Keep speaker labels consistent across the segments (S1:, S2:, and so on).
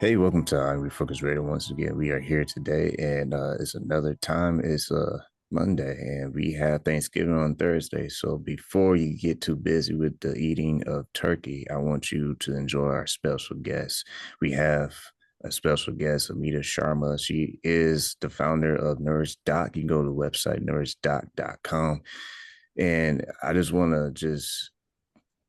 S1: Hey, welcome to I AM Refocused Radio. Once again, we are here today, and it's another time. It's Monday, and we have Thanksgiving on Thursday. So before you get too busy with the eating of turkey, I want you to enjoy our special guest. We have a special guest, Amita Sharma. She is the founder of NourishDoc. You can go to the website nourishdoc.com, and I just want to just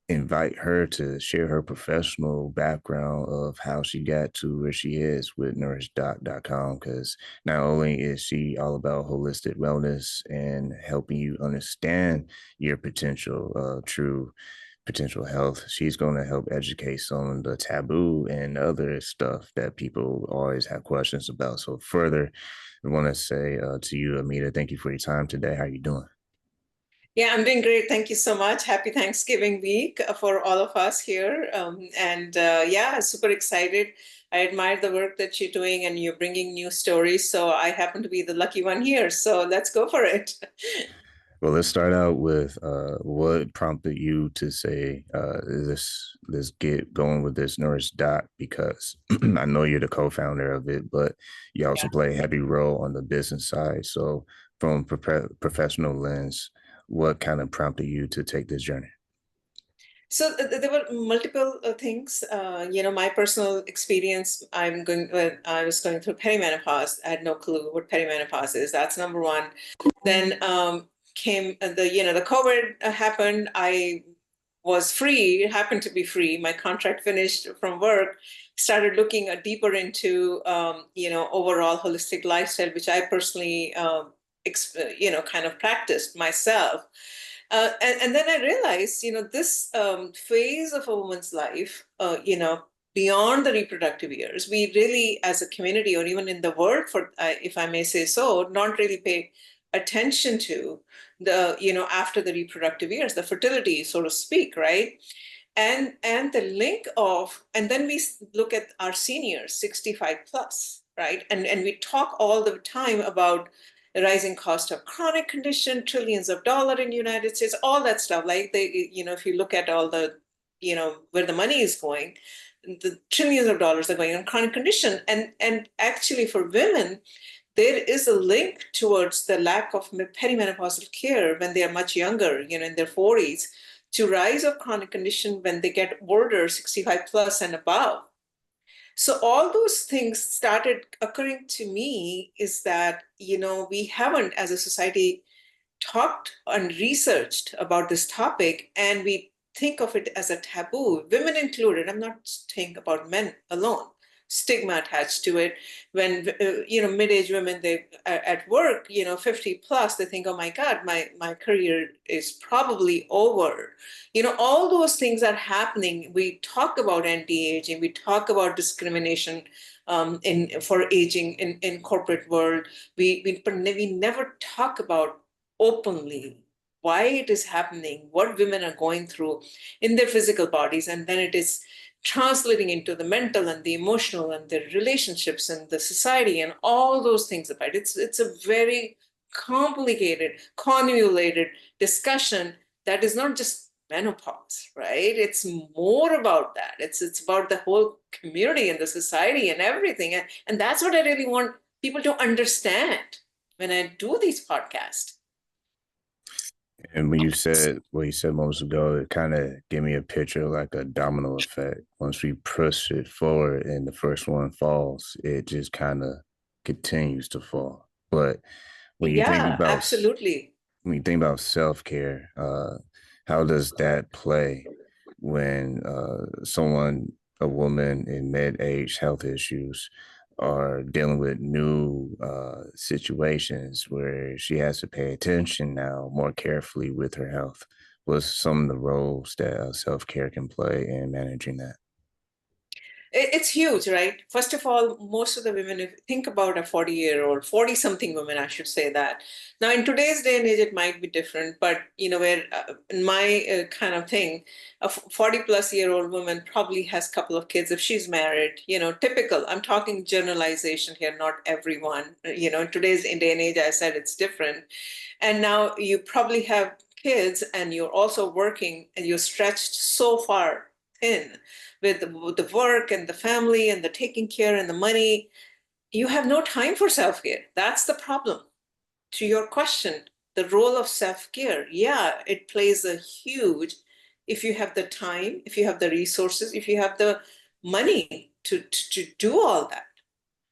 S1: invite her to share her professional background of how she got to where she is with nourishdoc.com, because not only is she all about holistic wellness and helping you understand your potential true potential health, she's going to help educate some of the taboo and other stuff that people always have questions about. So further, I want to say to you, Amita, thank you for your time today. How are you doing?
S2: Yeah, I'm doing great. Thank you so much. Happy Thanksgiving week for all of us here. Yeah, super excited. I admire the work that you're doing and you're bringing new stories. So I happen to be the lucky one here. So let's go for it.
S1: Well, let's start out with what prompted you to say let's get going with this Nourish Doc, because I know you're the co-founder of it, but you also
S2: Yeah.
S1: play a heavy role on the business side. So from professional lens, what kind of prompted you to take this journey?
S2: So there were multiple things. My personal experience. When I was going through perimenopause. I had no clue what perimenopause is. That's number one. Then came the COVID happened. I was free, happened to be free. My contract finished from work, started looking deeper into, overall holistic lifestyle, which I personally, kind of practiced myself. And then I realized, this phase of a woman's life, beyond the reproductive years, we really, as a community or even in the world, for if I may say so, not really pay attention to after the reproductive years, the fertility, so to speak, right? And the link of, and then we look at our seniors, 65 plus, right? And we talk all the time about the rising cost of chronic condition, trillions of dollars in the United States, all that stuff. Like if you look at all the, where the money is going, the trillions of dollars are going on chronic condition. And actually for women, there is a link towards the lack of perimenopausal care when they are much younger, in their 40s, to rise of chronic condition when they get older, 65 plus and above. So all those things started occurring to me is that, we haven't as a society talked and researched about this topic, and we think of it as a taboo, women included. I'm not saying about men alone. Stigma attached to it. When mid-age women, they are at work, 50 plus, they think, oh my God, my career is probably over. All those things are happening. We talk about anti-aging, we talk about discrimination in for aging in corporate world. We never talk about openly why it is happening, what women are going through in their physical bodies, and then it is translating into the mental and the emotional and the relationships and the society and all those things about it. It's a very complicated, convoluted discussion that is not just menopause, right? It's more about that. It's about the whole community and the society and everything. And that's what I really want people to understand when I do these podcasts.
S1: And when you said what you said moments ago, it kind of gave me a picture like a domino effect. Once we push it forward and the first one falls, it just kind of continues to fall. But when you think
S2: Yeah,
S1: about
S2: absolutely.
S1: when you think about self care, how does that play when someone, a woman in mid age health issues, are dealing with new situations where she has to pay attention now more carefully with her health? What's some of the roles that self care can play in managing that?
S2: It's huge, right? First of all, most of the women, if you think about a 40-year-old, 40 something women, I should say that. Now, in today's day and age, it might be different, but where in my kind of thing, a 40 plus year old woman probably has a couple of kids if she's married, typical. I'm talking generalization here, not everyone. In today's day and age, I said it's different. And now you probably have kids and you're also working and you're stretched so far. pin with the work and the family and the taking care and the money. You have no time for self-care. That's the problem. To your question, the role of self-care, yeah, it plays a huge, if you have the time, if you have the resources, if you have the money to do all that.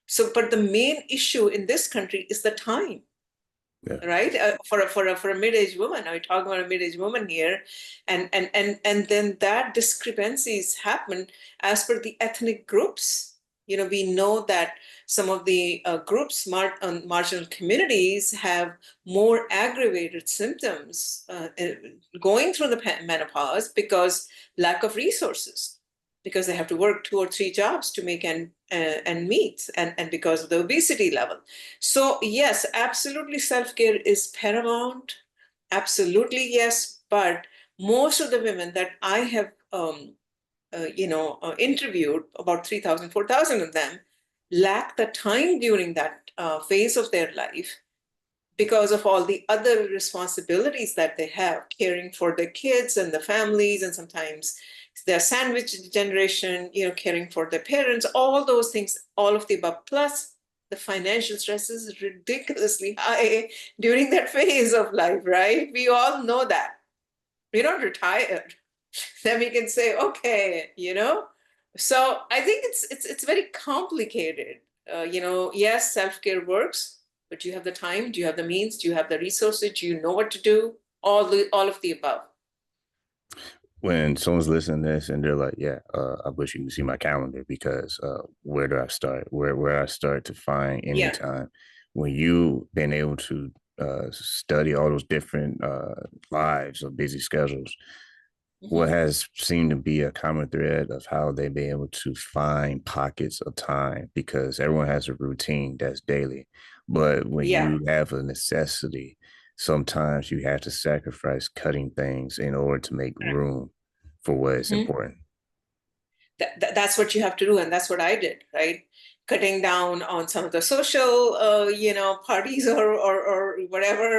S2: So, but the main issue in this country is the time,
S1: Yeah.
S2: right? For a mid-aged woman, I talk about a mid-aged woman here, and then that discrepancies happen as per the ethnic groups. We know that some of the groups, marginal communities, have more aggravated symptoms going through the menopause because lack of resources, because they have to work 2 or 3 jobs to make and meet, and because of the obesity level. So yes, absolutely, self-care is paramount. Absolutely, yes. But most of the women that I have, interviewed, about 3,000, 4,000 of them, lack the time during that phase of their life because of all the other responsibilities that they have, caring for their kids and the families, and sometimes their sandwich generation, caring for their parents, all those things, all of the above. Plus, the financial stress is ridiculously high during that phase of life, right? We all know that. We're not retired. Then we can say, okay, So I think it's very complicated. Yes, self-care works, but do you have the time? Do you have the means? Do you have the resources? Do you know what to do? All of the above.
S1: When someone's listening to this and they're like, "Yeah, I wish you could see my calendar because where do I start? Where I start to find any
S2: Yeah.
S1: time?" When you been able to study all those different lives or busy schedules, what
S2: Mhm.
S1: has seemed to be a common thread of how they've been able to find pockets of time, because everyone has a routine that's daily. But when
S2: Yeah.
S1: you have a necessity, sometimes you have to sacrifice cutting things in order to make room for what is
S2: Mhm.
S1: important.
S2: That's what you have to do, and that's what I did, right? Cutting down on some of the social parties, or whatever,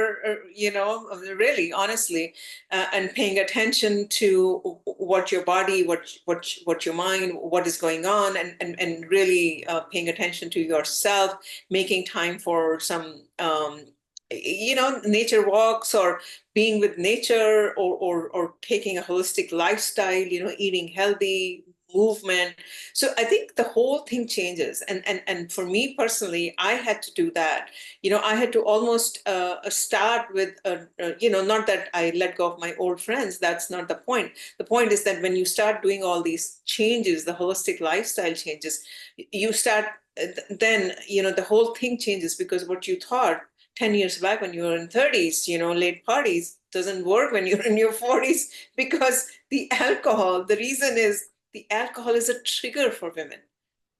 S2: really honestly, and paying attention to what your body, what your mind, what is going on, and really paying attention to yourself, making time for some nature walks, or being with nature, or taking a holistic lifestyle, eating healthy, movement. So I think the whole thing changes. And for me personally, I had to do that. I had to almost start with, not that I let go of my old friends. That's not the point. The point is that when you start doing all these changes, the holistic lifestyle changes, you start, then, the whole thing changes, because what you thought 10 years back when you were in 30s, late parties, doesn't work when you're in your 40s, because the reason is the alcohol is a trigger for women.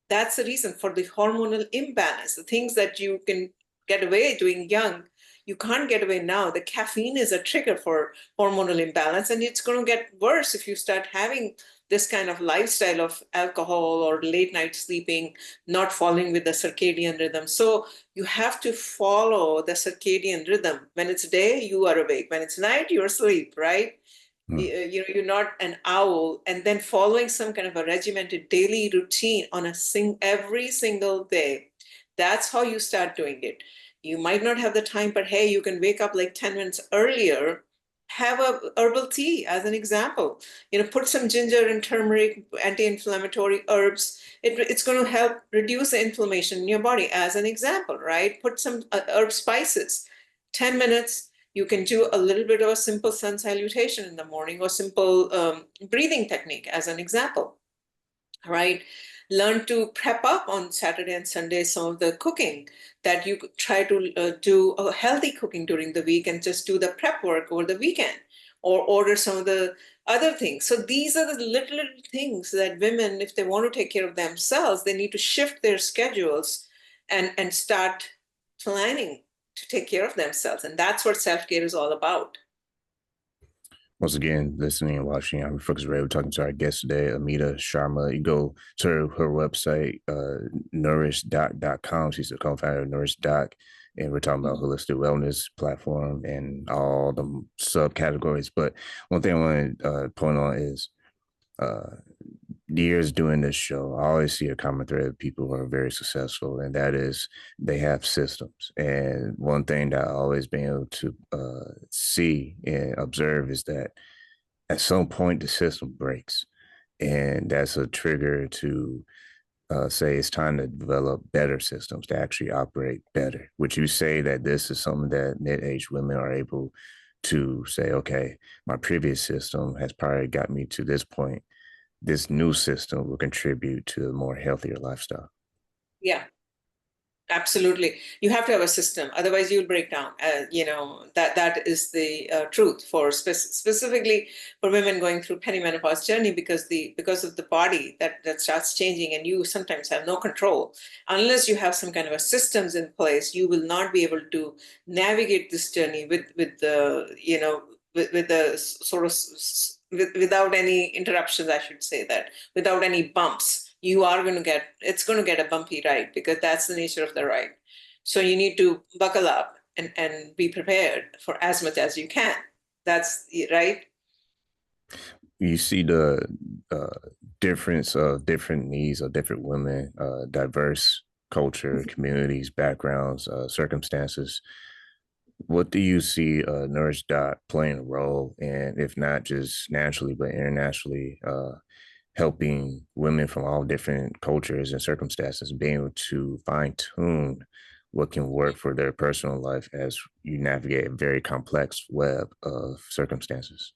S2: That's the reason, for the hormonal imbalance, the things that you can get away doing young, you can't get away now. The caffeine is a trigger for hormonal imbalance, and it's going to get worse if you start having this kind of lifestyle of alcohol or late night sleeping, not following with the circadian rhythm. So you have to follow the circadian rhythm. When it's day, you are awake. When it's night, you're asleep, right?
S1: Hmm.
S2: You're not an owl. And then following some kind of a regimented daily routine on every single day, that's how you start doing it. You might not have the time, but hey, you can wake up like 10 minutes earlier, have a herbal tea as an example. Put some ginger and turmeric, anti-inflammatory herbs. It's going to help reduce the inflammation in your body, as an example, right? Put some herb spices. 10 minutes, you can do a little bit of a simple sun salutation in the morning, or simple breathing technique, as an example, right? Learn to prep up on Saturday and Sunday some of the cooking, that you could try to do a healthy cooking during the week, and just do the prep work over the weekend, or order some of the other things. So these are the little things that women, if they want to take care of themselves, they need to shift their schedules, and start planning to take care of themselves. And that's what self-care is all about.
S1: Once again, listening and watching, I'm Refocused Radio. We're talking to our guest today, Amita Sharma. You go to her website, NourishDoc.com. She's the co-founder of NourishDoc. And we're talking about
S2: Mhm.
S1: holistic wellness platform and all the subcategories. But one thing I want to point on is uh, years doing this show, I always see a common thread of people who are very successful, and that is they have systems. And one thing that I always been able to see and observe is that at some point the system breaks, and that's a trigger to say it's time to develop better systems to actually operate better. Would you say that this is something that mid-aged women are able to say, okay, my previous system has probably got me to this point, this new system will contribute to a more healthier lifestyle?
S2: Yeah. Absolutely. You have to have a system, otherwise you'll break down. That is the truth for specifically for women going through perimenopause journey, because of the body that starts changing, and you sometimes have no control. Unless you have some kind of a systems in place, you will not be able to navigate this journey with the with the sort of without any interruptions, I should say, that without any bumps. You are going to get, it's going to get a bumpy ride, because that's the nature of the ride. So you need to buckle up and be prepared for as much as you can. That's right.
S1: You see the uh, difference of different needs of different women, diverse culture, communities, backgrounds, circumstances. What do you see NourishDoc playing a role in, if not just naturally, but internationally, helping women from all different cultures and circumstances being able to fine tune what can work for their personal life as you navigate a very complex web of circumstances?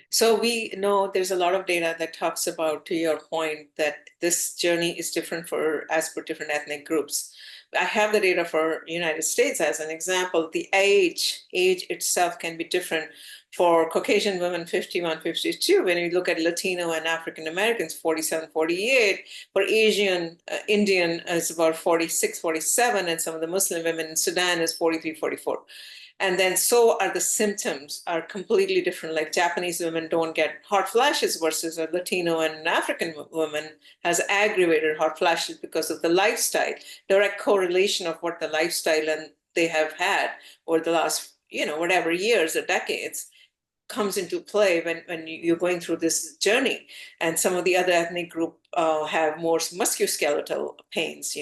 S2: So we know there's a lot of data that talks about, to your point, that this journey is different for as per different ethnic groups. I have the data for United States as an example. The age itself can be different for Caucasian women, 51, 52. When you look at Latino and African Americans, 47, 48. For Asian, Indian is about 46, 47, and some of the Muslim women in Sudan is 43, 44. And then so are the symptoms are completely different. Like Japanese women don't get hot flashes versus a Latino and an African woman has aggravated hot flashes because of the lifestyle. Direct correlation of what the lifestyle and they have had over the last, whatever years or decades comes into play when you're going through this journey. And some of the other ethnic group have more musculoskeletal pains,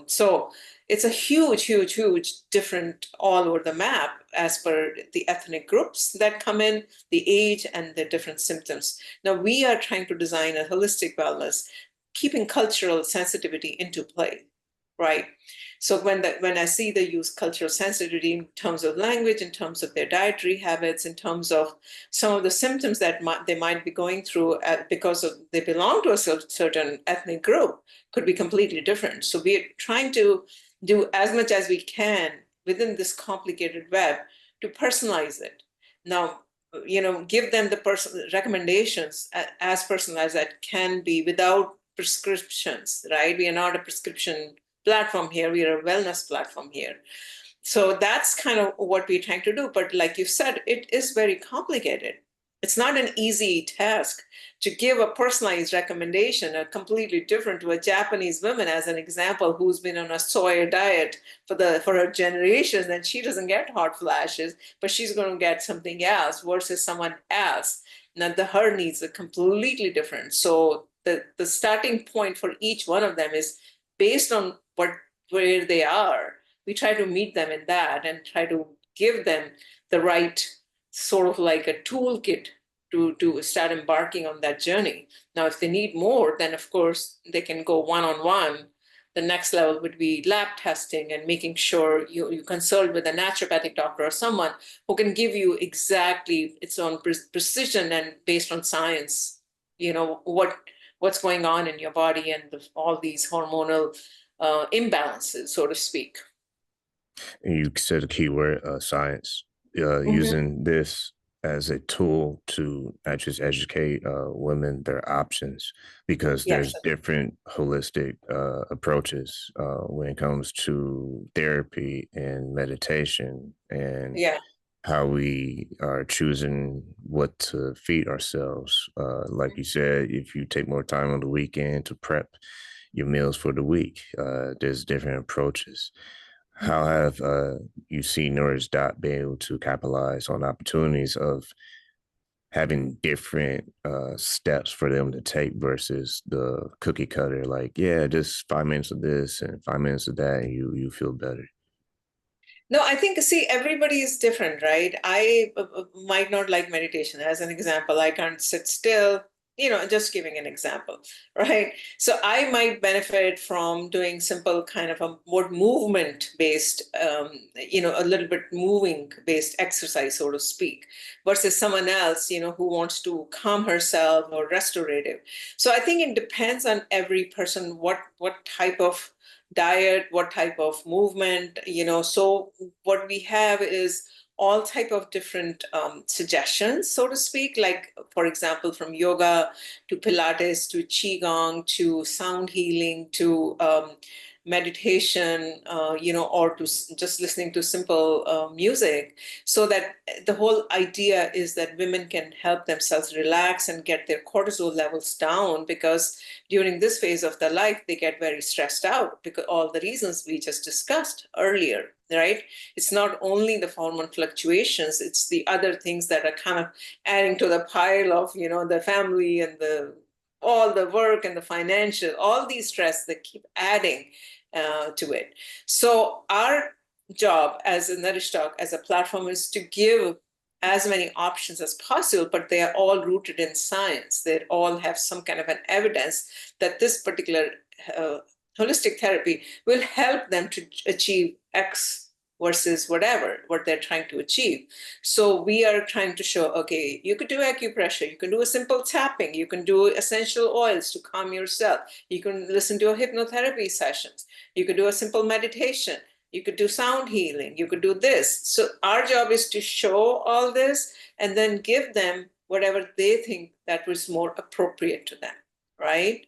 S2: so it's a huge, huge, huge different all over the map as per the ethnic groups that come in, the age, and the different symptoms. Now we are trying to design a holistic wellness, keeping cultural sensitivity into play, right? So when I see they use cultural sensitivity in terms of language, in terms of their dietary habits, in terms of some of the symptoms that they might be going through because of they belong to a certain ethnic group, could be completely different. So we're trying to do as much as we can within this complicated web to personalize it. Now, give them the recommendations as personalized as that can be without prescriptions, right? We are not a prescription platform here. We are a wellness platform here. So that's kind of what we're trying to do. But like you said, it is very complicated. It's not an easy task to give a personalized recommendation, a completely different to a Japanese woman, as an example, who's been on a soy diet for her generations, and she doesn't get hot flashes, but she's going to get something else versus someone else. Now, her needs are completely different. So the starting point for each one of them is based on where they are. We try to meet them in that and try to give them the right sort of like a toolkit to start embarking on that journey. Now, if they need more, then of course they can go one-on-one. The next level would be lab testing and making sure you consult with a naturopathic doctor or someone who can give you exactly its own precision and based on science, what's going on in your body and all these hormonal imbalances, so to speak.
S1: And you said the key word, science,
S2: Mhm.
S1: using this as a tool to not just educate women their options, because
S2: Yes.
S1: there's different holistic approaches when it comes to therapy and meditation and
S2: Yeah.
S1: how we are choosing what to feed ourselves. Like you said, if you take more time on the weekend to prep your meals for the week, there's different approaches. How have you seen NourishDoc be able to capitalize on opportunities of having different steps for them to take versus the cookie cutter, like, yeah, just 5 minutes of this and 5 minutes of that, and you feel better.
S2: No, I think, see, everybody is different, right? I might not like meditation. As an example, I can't sit still, just giving an example, right? So I might benefit from doing simple kind of a more movement based, a little bit moving based exercise, so to speak, versus someone else, who wants to calm herself or restorative. So I think it depends on every person, what type of diet, what type of movement, so what we have is all type of different suggestions, so to speak, like, for example, from yoga to Pilates to Qigong to sound healing to meditation, or to just listening to simple music. So that the whole idea is that women can help themselves relax and get their cortisol levels down, because during this phase of their life, they get very stressed out because all the reasons we just discussed earlier, right? It's not only the hormone fluctuations, it's the other things that are kind of adding to the pile of, the family and all the work and the financial, all these stress that keep adding to it. So our job as a NourishDoc, as a platform, is to give as many options as possible, but they are all rooted in science. They all have some kind of an evidence that this particular holistic therapy will help them to achieve X versus what they're trying to achieve. So we are trying to show, okay, you could do acupressure, you can do a simple tapping, you can do essential oils to calm yourself, you can listen to a hypnotherapy sessions, you could do a simple meditation, you could do sound healing, you could do this. So our job is to show all this and then give them whatever they think that was more appropriate to them, right?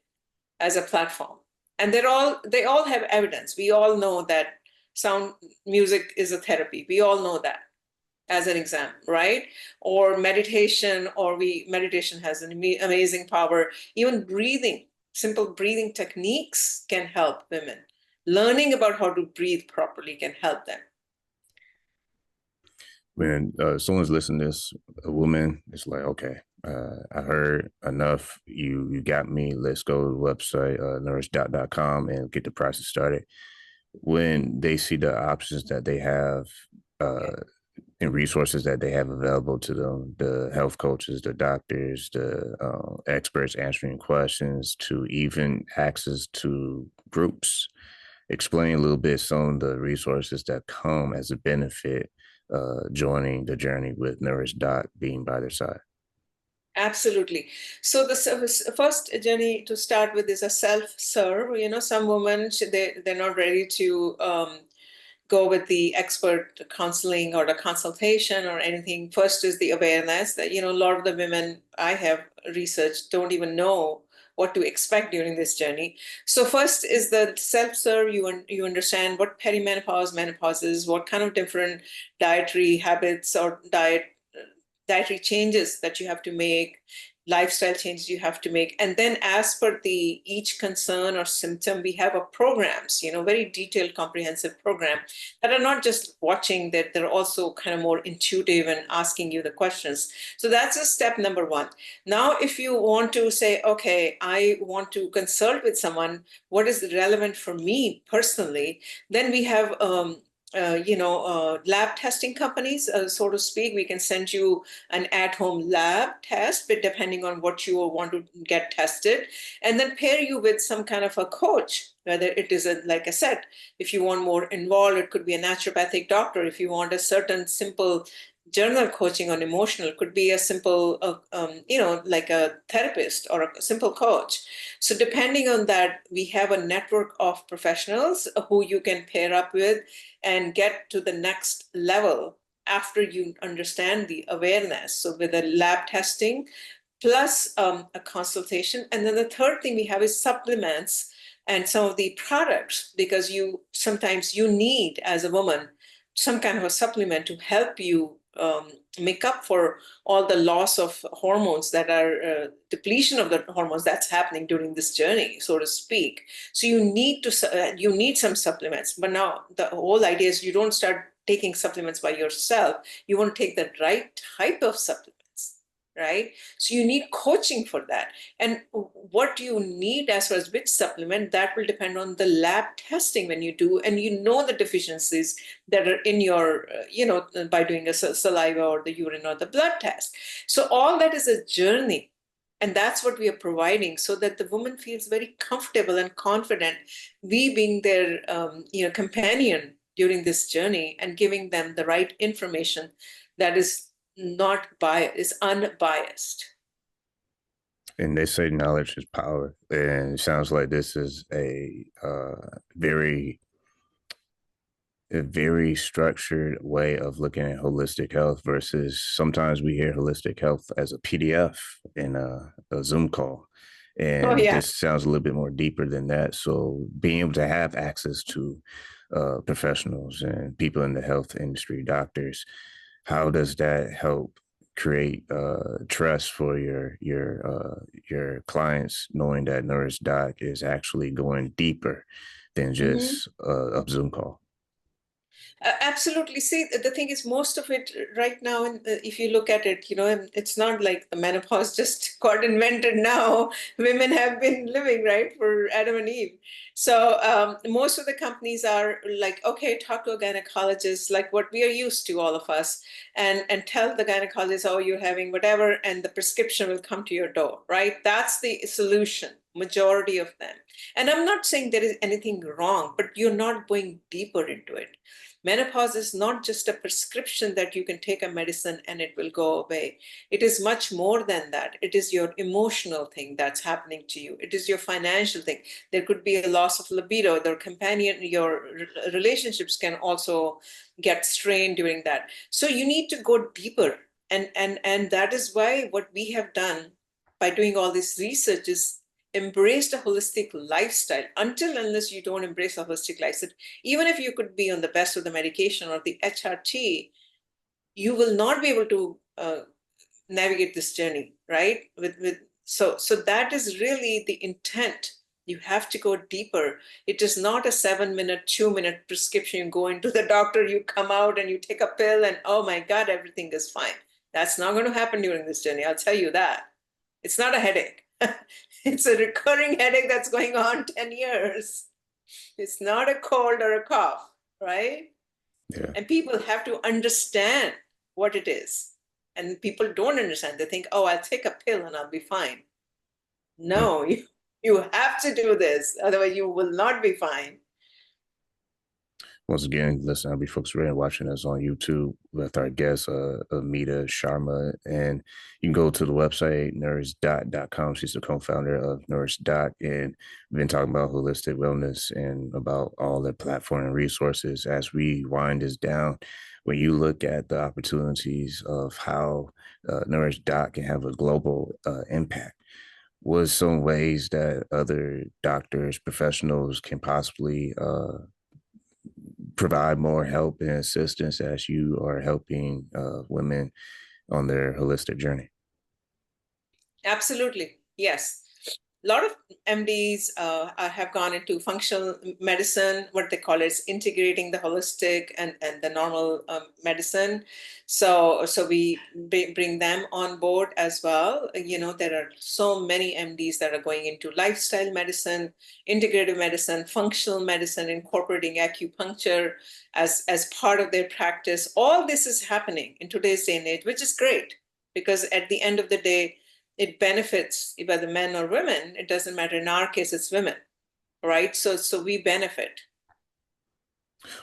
S2: As a platform. And they all have evidence. We all know that sound music is a therapy. We all know that, as an example, right? Or meditation has an amazing power. Even breathing, simple breathing techniques can help women. Learning about how to breathe properly can help them.
S1: When someone's listening to this, a woman, it's like, okay, I heard enough. You got me. Let's go to the website, NourishDoc.com, and get the process started. When they see the options that they have
S2: Yeah.
S1: and resources that they have available to them, the health coaches, the doctors, the experts answering questions, to even access to groups, explain a little bit some of the resources that come as a benefit joining the journey with NourishDoc being by their side.
S2: Absolutely. So the first journey to start with is a self-serve. Some women, they're not ready to go with the expert counseling or the consultation or anything. First is the awareness that, a lot of the women I have researched don't even know what to expect during this journey. So first is the self-serve. You understand what perimenopause, menopause is, what kind of different dietary habits or dietary changes that you have to make, lifestyle changes you have to make. And then as per the each concern or symptom, we have a programs, very detailed, comprehensive program that are not just watching, that they're also kind of more intuitive and asking you the questions. So that's a step number one. Now, if you want to say, okay, I want to consult with someone, what is relevant for me personally, then we have lab testing companies, so to speak. We can send you an at-home lab test, but depending on what you want to get tested, and then pair you with some kind of a coach, whether it is like I said, if you want more involved, it could be a naturopathic doctor. If you want a certain simple journal coaching on emotional, could be a simple, like a therapist or a simple coach. So depending on that, we have a network of professionals who you can pair up with and get to the next level after you understand the awareness. So with a lab testing plus a consultation. And then the third thing we have is supplements and some of the products, because sometimes you need, as a woman, some kind of a supplement to help you make up for all the loss of hormones that are depletion of the hormones that's happening during this journey, so to speak. So you need some supplements. But now the whole idea is you don't start taking supplements by yourself. You want to take the right type of supplements, right? So you need coaching for that. And what you need as far as which supplement, that will depend on the lab testing when you do, and you know the deficiencies that are in your, by doing a saliva or the urine or the blood test. So all that is a journey. And that's what we are providing so that the woman feels very comfortable and confident, we being their companion during this journey and giving them the right information that is not biased, is unbiased.
S1: And they say knowledge is power, and it sounds like this is very a very structured way of looking at holistic health versus sometimes we hear holistic health as a PDF in a Zoom call.
S2: Oh,
S1: And
S2: yeah.
S1: this sounds a little bit more deeper than that. So being able to have access to professionals and people in the health industry, doctors, how does that help create trust for your clients, knowing that NourishDoc is actually going deeper than
S2: Mhm.
S1: just a Zoom call?
S2: Absolutely. See, the thing is, most of it right now, and if you look at it, it's not like the menopause just got invented now. Women have been living, right, for Adam and Eve. So most of the companies are like, okay, talk to a gynecologist, like what we are used to, all of us, and tell the gynecologist, oh, you're having whatever, and the prescription will come to your door, right? That's the solution, majority of them. And I'm not saying there is anything wrong, but you're not going deeper into it. Menopause is not just a prescription that you can take a medicine and it will go away. It is much more than that. It is your emotional thing that's happening to you. It is your financial thing. There could be a loss of libido. Their companion, your relationships can also get strained during that. So you need to go deeper. And that is why what we have done by doing all this research is embrace the holistic lifestyle. Until unless you don't embrace a holistic lifestyle, even if you could be on the best of the medication or the HRT, you will not be able to navigate this journey, right? So that is really the intent. You have to go deeper. It is not a 7 minute, 2 minute prescription. You go into the doctor, you come out and you take a pill, and oh my God, everything is fine. That's not going to happen during this journey. I'll tell you that. It's not a headache. It's a recurring headache that's going on 10 years. It's not a cold or a cough, right?
S1: Yeah.
S2: And people have to understand what it is. And people don't understand. They think, oh, I'll take a pill and I'll be fine.
S1: Hmm.
S2: No, you have to do this. Otherwise, you will not be fine.
S1: Once again, listen, I'll be folks really watching us on YouTube with our guest, Amita Sharma. And you can go to the website, NourishDoc.com. She's the co-founder of NourishDoc. And we've been talking about holistic wellness and about all the platform and resources. As we wind this down, when you look at the opportunities of how NourishDoc can have a global impact, was some ways that other doctors, professionals can possibly provide more help and assistance as you are helping women on their holistic journey?
S2: Absolutely. Yes. A lot of MDs have gone into functional medicine, what they call it is integrating the holistic and the normal medicine. So we bring them on board as well. There are so many MDs that are going into lifestyle medicine, integrative medicine, functional medicine, incorporating acupuncture as part of their practice. All this is happening in today's day and age, which is great because at the end of the day, it benefits whether men or women. It doesn't matter. In our case, it's women, right? So we benefit.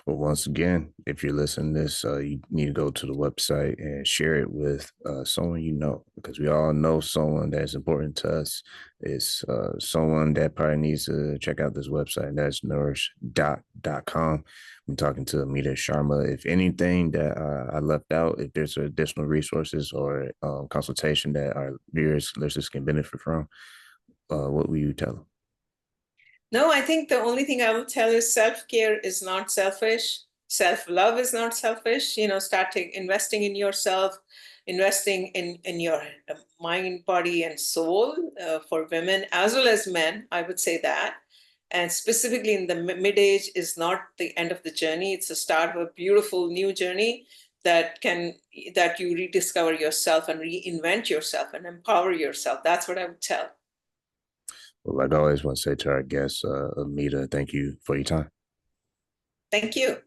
S1: Well, once again, if you're listening to this, you need to go to the website and share it with someone you know, because we all know someone that's important to us. It's someone that probably needs to check out this website. And that's nourishdoc.com. I'm talking to Amita Sharma. If anything that I left out, if there's additional resources or consultation that our viewers, listeners can benefit from, what will you tell them?
S2: No, I think the only thing I will tell is self-care is not selfish. Self-love is not selfish. Starting investing in yourself, investing in your mind, body, and soul for women as well as men. I would say that. And specifically in the mid-age is not the end of the journey. It's the start of a beautiful new journey that can that you rediscover yourself and reinvent yourself and empower yourself. That's what I would tell.
S1: Well, like I always want to say to our guests, Amita, thank you for your time.
S2: Thank you.